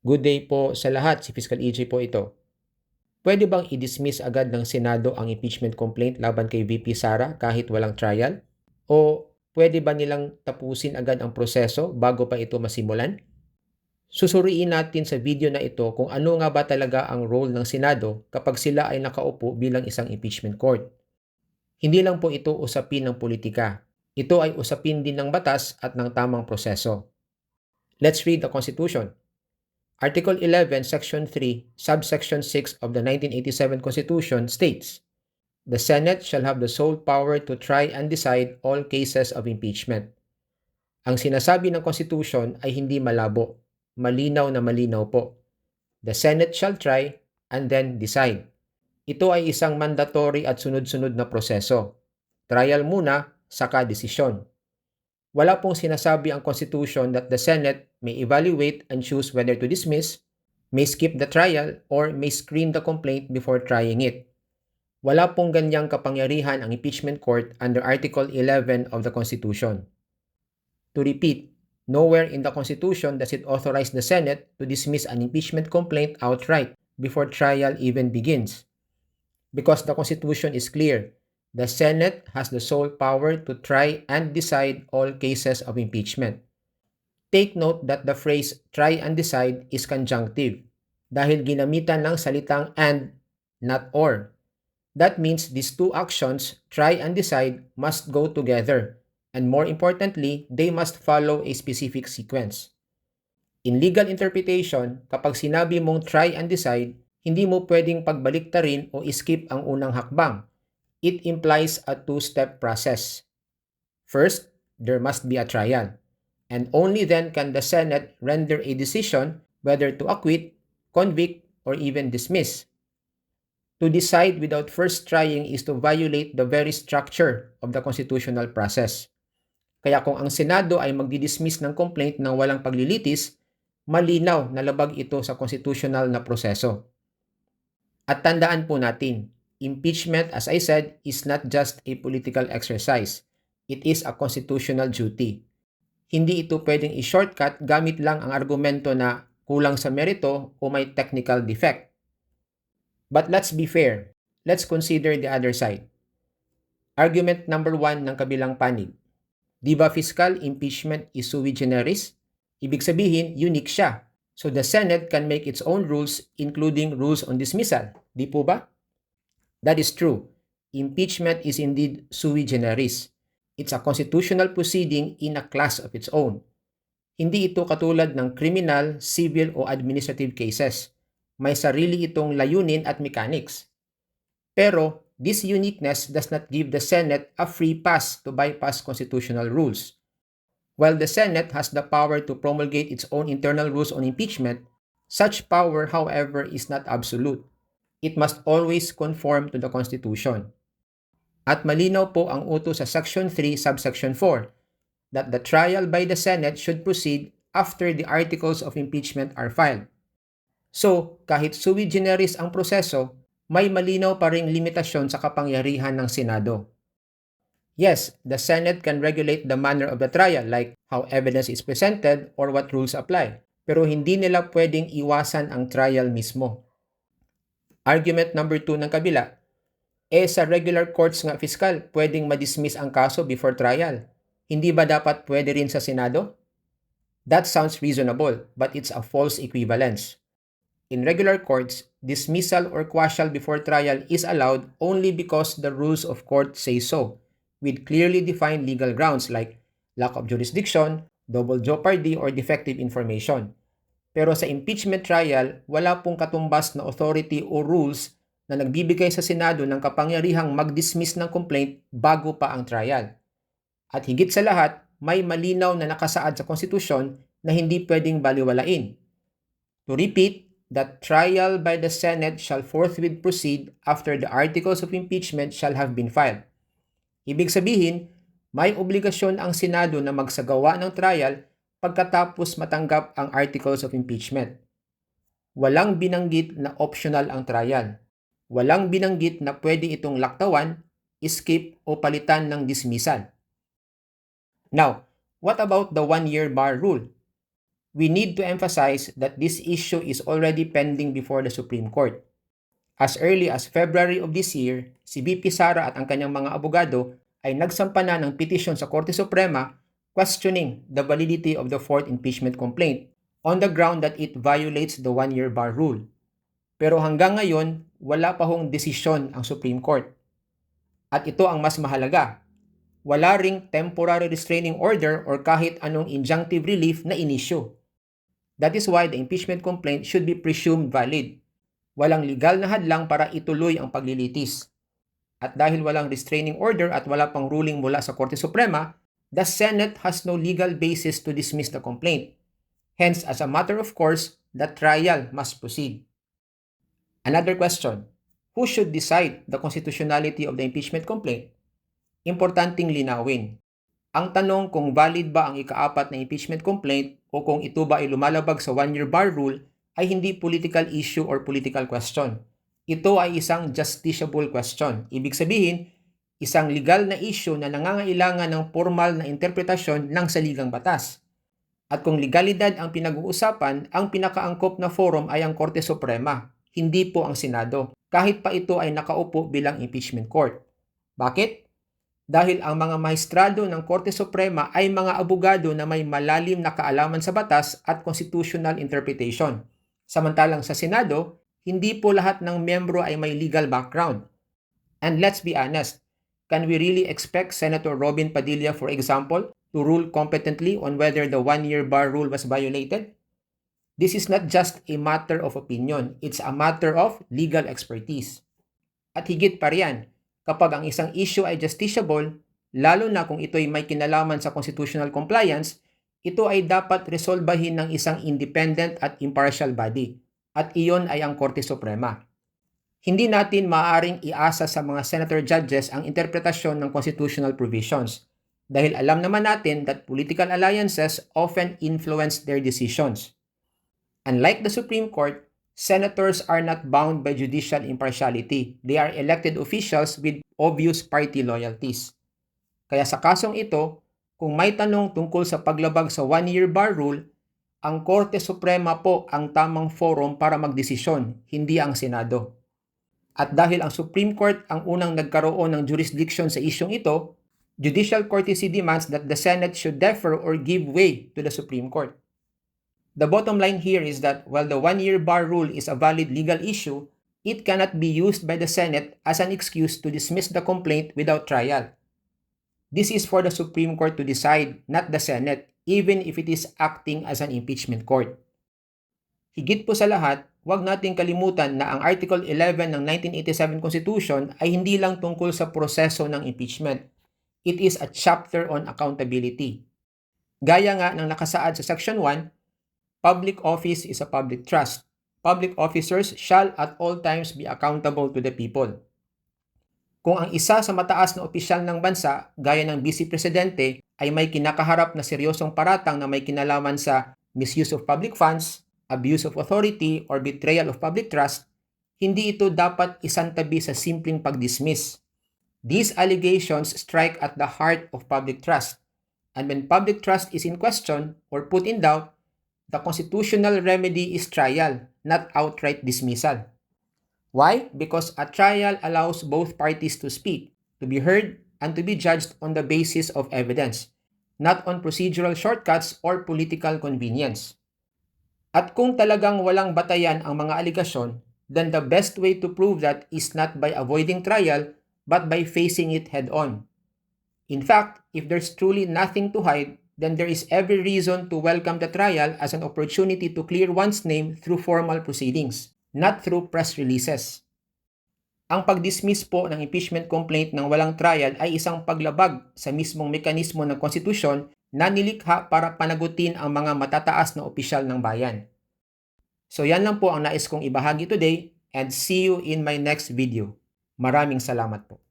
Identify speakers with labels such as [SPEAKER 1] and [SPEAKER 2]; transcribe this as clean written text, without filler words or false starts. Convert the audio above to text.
[SPEAKER 1] Good day po sa lahat, si Fiscal EJ po ito. Pwede bang i-dismiss agad ng Senado ang impeachment complaint laban kay VP Sara kahit walang trial? O pwede ba nilang tapusin agad ang proseso bago pa ito masimulan? Susuriin natin sa video na ito kung ano nga ba talaga ang role ng Senado kapag sila ay nakaupo bilang isang impeachment court. Hindi lang po ito usapin ng politika. Ito ay usapin din ng batas at ng tamang proseso. Let's read the Constitution. Article 11, Section 3, Subsection 6 of the 1987 Constitution states, "The Senate shall have the sole power to try and decide all cases of impeachment." Ang sinasabi ng Constitution ay hindi malabo. Malinaw na malinaw po. The Senate shall try and then decide. Ito ay isang mandatory at sunod-sunod na proseso. Trial muna, saka desisyon. Wala pong sinasabi ang Constitution that the Senate may evaluate and choose whether to dismiss, may skip the trial, or may screen the complaint before trying it. Wala pong ganyang kapangyarihan ang impeachment court under Article 11 of the Constitution. To repeat, nowhere in the Constitution does it authorize the Senate to dismiss an impeachment complaint outright before trial even begins. Because the Constitution is clear, the Senate has the sole power to try and decide all cases of impeachment. Take note that the phrase try and decide is conjunctive dahil ginamitan ng salitang and, not or. That means these two actions, try and decide, must go together, and more importantly, they must follow a specific sequence. In legal interpretation, kapag sinabi mong try and decide, hindi mo pwedeng pagbaliktarin o skip ang unang hakbang. It implies a two-step process. First, there must be a trial, and only then can the Senate render a decision whether to acquit, convict, or even dismiss. To decide without first trying is to violate the very structure of the constitutional process. Kaya kung ang Senado ay magdidismiss ng complaint ng walang paglilitis, malinaw na labag ito sa constitutional na proseso. At tandaan po natin, impeachment, as I said, is not just a political exercise. It is a constitutional duty. Hindi ito pwedeng i-shortcut gamit lang ang argumento na kulang sa merito o may technical defect. But let's be fair. Let's consider the other side. Argument number 1 ng kabilang panig. Di ba fiscal impeachment is sui generis? Ibig sabihin, unique siya. So the Senate can make its own rules, including rules on dismissal. Di po ba? That is true. Impeachment is indeed sui generis. It's a constitutional proceeding in a class of its own. Hindi ito katulad ng criminal, civil o administrative cases. May sarili itong layunin at mechanics. Pero this uniqueness does not give the Senate a free pass to bypass constitutional rules. While the Senate has the power to promulgate its own internal rules on impeachment, such power, however, is not absolute. It must always conform to the Constitution. At malinaw po ang utos sa Section 3, Subsection 4, that the trial by the Senate should proceed after the articles of impeachment are filed. So, kahit sui generis ang proseso, may malinaw pa ring limitasyon sa kapangyarihan ng Senado. Yes, the Senate can regulate the manner of the trial, like how evidence is presented or what rules apply. Pero hindi nila pwedeng iwasan ang trial mismo. Argument number 2 ng kabila. Sa regular courts nga fiscal, pwedeng ma-dismiss ang kaso before trial. Hindi ba dapat pwede rin sa Senado? That sounds reasonable, but it's a false equivalence. In regular courts, dismissal or quashal before trial is allowed only because the rules of court say so, with clearly defined legal grounds like lack of jurisdiction, double jeopardy, or defective information. Pero sa impeachment trial, wala pong katumbas na authority o rules na nagbibigay sa Senado ng kapangyarihang mag-dismiss ng complaint bago pa ang trial. At higit sa lahat, may malinaw na nakasaad sa konstitusyon na hindi pwedeng baliwalain. To repeat, that trial by the Senate shall forthwith proceed after the articles of impeachment shall have been filed. Ibig sabihin, may obligasyon ang Senado na magsagawa ng trial pagkatapos matanggap ang articles of impeachment. Walang binanggit na optional ang trial. Walang binanggit na pwede itong laktawan, skip o palitan ng dismissal. Now, what about the one-year bar rule? we need to emphasize that this issue is already pending before the Supreme Court. As early as February of this year, si VP Sara at ang kanyang mga abogado ay nagsampa na ng petisyon sa Korte Suprema questioning the validity of the fourth impeachment complaint on the ground that it violates the one-year bar rule. Pero hanggang ngayon, wala pa hong desisyon ang Supreme Court. At ito ang mas mahalaga. Wala ring temporary restraining order or kahit anong injunctive relief na inisyu. That is why the impeachment complaint should be presumed valid. Walang legal na hadlang para ituloy ang paglilitis. At dahil walang restraining order at wala pang ruling mula sa Korte Suprema, the Senate has no legal basis to dismiss the complaint. Hence, as a matter of course, the trial must proceed. Another question, who should decide the constitutionality of the impeachment complaint? Importanteng linawin. Ang tanong kung valid ba ang ika-4 na impeachment complaint o kung ito ba ay lumalabag sa one-year bar rule ay hindi political issue or political question. Ito ay isang justiciable question. Ibig sabihin, isang legal na issue na nangangailangan ng formal na interpretasyon ng saligang batas. At kung legalidad ang pinag-uusapan, ang pinakaangkop na forum ay ang Korte Suprema, hindi po ang Senado, kahit pa ito ay nakaupo bilang impeachment court. Bakit? Dahil ang mga maestrado ng Korte Suprema ay mga abogado na may malalim na kaalaman sa batas at constitutional interpretation. Samantalang sa Senado, hindi po lahat ng miyembro ay may legal background. And let's be honest, can we really expect Senator Robin Padilla, for example, to rule competently on whether the one-year bar rule was violated? This is not just a matter of opinion, it's a matter of legal expertise. At higit pa riyan, kapag ang isang issue ay justiciable, lalo na kung ito ay may kinalaman sa constitutional compliance, ito ay dapat resolbahin ng isang independent at impartial body, at iyon ay ang Korte Suprema. Hindi natin maaaring iasa sa mga senator judges ang interpretasyon ng constitutional provisions, dahil alam naman natin that political alliances often influence their decisions. Unlike the Supreme Court, senators are not bound by judicial impartiality. They are elected officials with obvious party loyalties. Kaya sa kasong ito, kung may tanong tungkol sa paglabag sa one-year bar rule, ang Korte Suprema po ang tamang forum para magdesisyon, hindi ang Senado. At dahil ang Supreme Court ang unang nagkaroon ng jurisdiction sa isyong ito, judicial courtesy demands that the Senate should defer or give way to the Supreme Court. The bottom line here is that while the one-year bar rule is a valid legal issue, it cannot be used by the Senate as an excuse to dismiss the complaint without trial. This is for the Supreme Court to decide, not the Senate, even if it is acting as an impeachment court. Higit po sa lahat, huwag nating kalimutan na ang Article 11 ng 1987 Constitution ay hindi lang tungkol sa proseso ng impeachment. It is a chapter on accountability. Gaya nga ng nakasaad sa Section 1, public office is a public trust. Public officers shall at all times be accountable to the people. Kung ang isa sa mataas na opisyal ng bansa, gaya ng Vice Presidente, ay may kinakaharap na seryosong paratang na may kinalaman sa misuse of public funds, abuse of authority, or betrayal of public trust, hindi ito dapat isantabi sa simpleng pag-dismiss. These allegations strike at the heart of public trust. And when public trust is in question or put in doubt, the constitutional remedy is trial, not outright dismissal. Why? Because a trial allows both parties to speak, to be heard, and to be judged on the basis of evidence, not on procedural shortcuts or political convenience. At kung talagang walang batayan ang mga aligasyon, then the best way to prove that is not by avoiding trial, but by facing it head-on. In fact, if there's truly nothing to hide, then there is every reason to welcome the trial as an opportunity to clear one's name through formal proceedings, not through press releases. Ang pag-dismiss po ng impeachment complaint ng walang trial ay isang paglabag sa mismong mekanismo ng konstitusyon na nilikha para panagutin ang mga matataas na opisyal ng bayan. So yan lang po ang nais kong ibahagi today, and see you in my next video. Maraming salamat po.